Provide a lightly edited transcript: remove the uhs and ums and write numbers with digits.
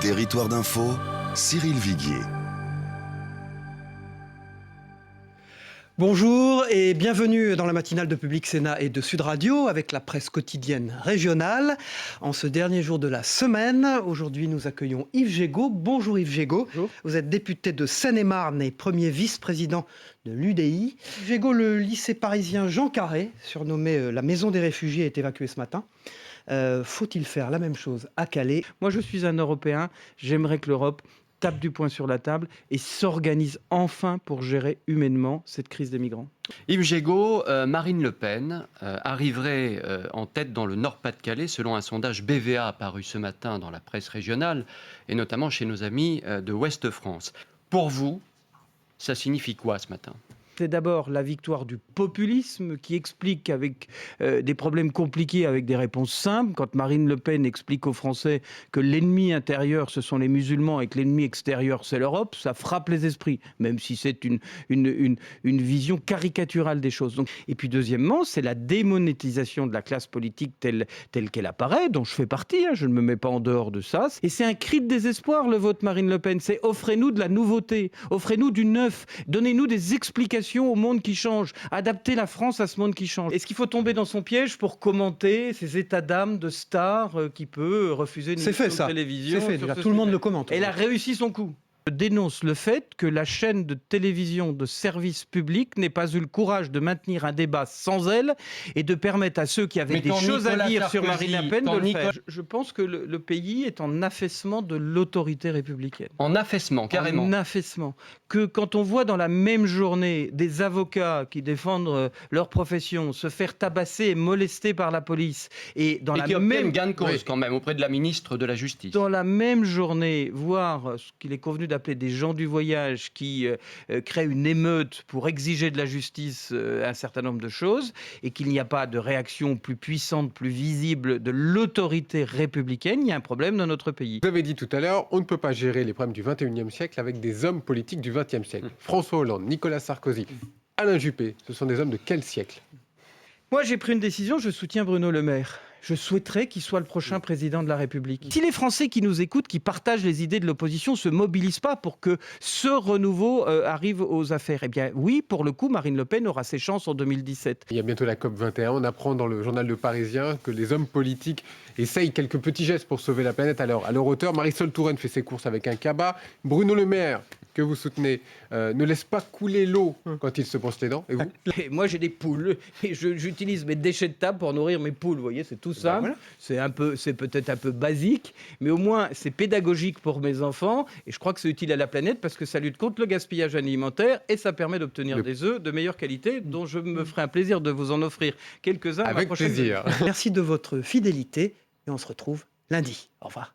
Territoire d'info, Cyril Viguier. Bonjour et bienvenue dans la matinale de Public Sénat et de Sud Radio avec la presse quotidienne régionale. En ce dernier jour de la semaine, aujourd'hui nous accueillons Yves Gégaud. Bonjour Yves Gégaud. Bonjour. Vous êtes député de Seine-et-Marne et premier vice-président de l'UDI. Yves Gégaud, le lycée parisien Jean Carré, surnommé la Maison des réfugiés, est évacué ce matin. Faut-il faire la même chose à Calais ? Moi je suis un Européen, j'aimerais que l'Europe tape du poing sur la table et s'organise enfin pour gérer humainement cette crise des migrants. Yves Gégaud, Marine Le Pen arriverait en tête dans le Nord-Pas-de-Calais selon un sondage BVA paru ce matin dans la presse régionale et notamment chez nos amis de Ouest France. Pour vous, ça signifie quoi ce matin ? C'est d'abord la victoire du populisme qui explique avec des problèmes compliqués avec des réponses simples. Quand Marine Le Pen explique aux Français que l'ennemi intérieur, ce sont les musulmans et que l'ennemi extérieur, c'est l'Europe, ça frappe les esprits, même si c'est une vision caricaturale des choses. Donc, et puis deuxièmement, c'est la démonétisation de la classe politique telle qu'elle apparaît, dont je fais partie, je ne me mets pas en dehors de ça. Et c'est un cri de désespoir, le vote Marine Le Pen. C'est offrez-nous de la nouveauté, offrez-nous du neuf, donnez-nous des explications au monde qui change, adapter la France à ce monde qui change. Est-ce qu'il faut tomber dans son piège pour commenter ces états d'âme de star qui peut refuser une émission de télévision ? C'est fait, déjà, tout le monde le commente. Elle a réussi son coup. Je dénonce le fait que la chaîne de télévision de service public n'ait pas eu le courage de maintenir un débat sans elle et de permettre à ceux qui avaient des choses à dire sur Marine Le Pen de le faire. Je pense que le pays est en affaissement de l'autorité républicaine. En affaissement, carrément. En affaissement. Que quand on voit dans la même journée des avocats qui défendent leur profession se faire tabasser et molester par la police et qui obtiennent gain de cause quand même auprès de la ministre de la Justice. Dans la même journée, voir ce qu'il est convenu d'appeler des gens du voyage qui créent une émeute pour exiger de la justice un certain nombre de choses et qu'il n'y a pas de réaction plus puissante, plus visible de l'autorité républicaine, il y a un problème dans notre pays. Vous avez dit tout à l'heure, on ne peut pas gérer les problèmes du 21e siècle avec des hommes politiques du 20e siècle. François Hollande, Nicolas Sarkozy, Alain Juppé, ce sont des hommes de quel siècle ? Moi, j'ai pris une décision, je soutiens Bruno Le Maire. Je souhaiterais qu'il soit le prochain président de la République. Si les Français qui nous écoutent, qui partagent les idées de l'opposition, ne se mobilisent pas pour que ce renouveau arrive aux affaires, eh bien oui, pour le coup, Marine Le Pen aura ses chances en 2017. Il y a bientôt la COP21. On apprend dans le journal Le Parisien que les hommes politiques essayent quelques petits gestes pour sauver la planète à leur hauteur. Marisol Touraine fait ses courses avec un cabas. Bruno Le Maire, que vous soutenez, ne laisse pas couler l'eau quand il se brosse les dents. Et vous ? Et moi, j'ai des poules. Et j'utilise mes déchets de table pour nourrir mes poules. Vous voyez, c'est tout simple. Voilà. C'est peut-être un peu basique, mais au moins, c'est pédagogique pour mes enfants. Et je crois que c'est utile à la planète parce que ça lutte contre le gaspillage alimentaire et ça permet d'obtenir des œufs de meilleure qualité dont je me ferai un plaisir de vous en offrir quelques-uns. Avec plaisir. Merci de votre fidélité et on se retrouve lundi. Au revoir.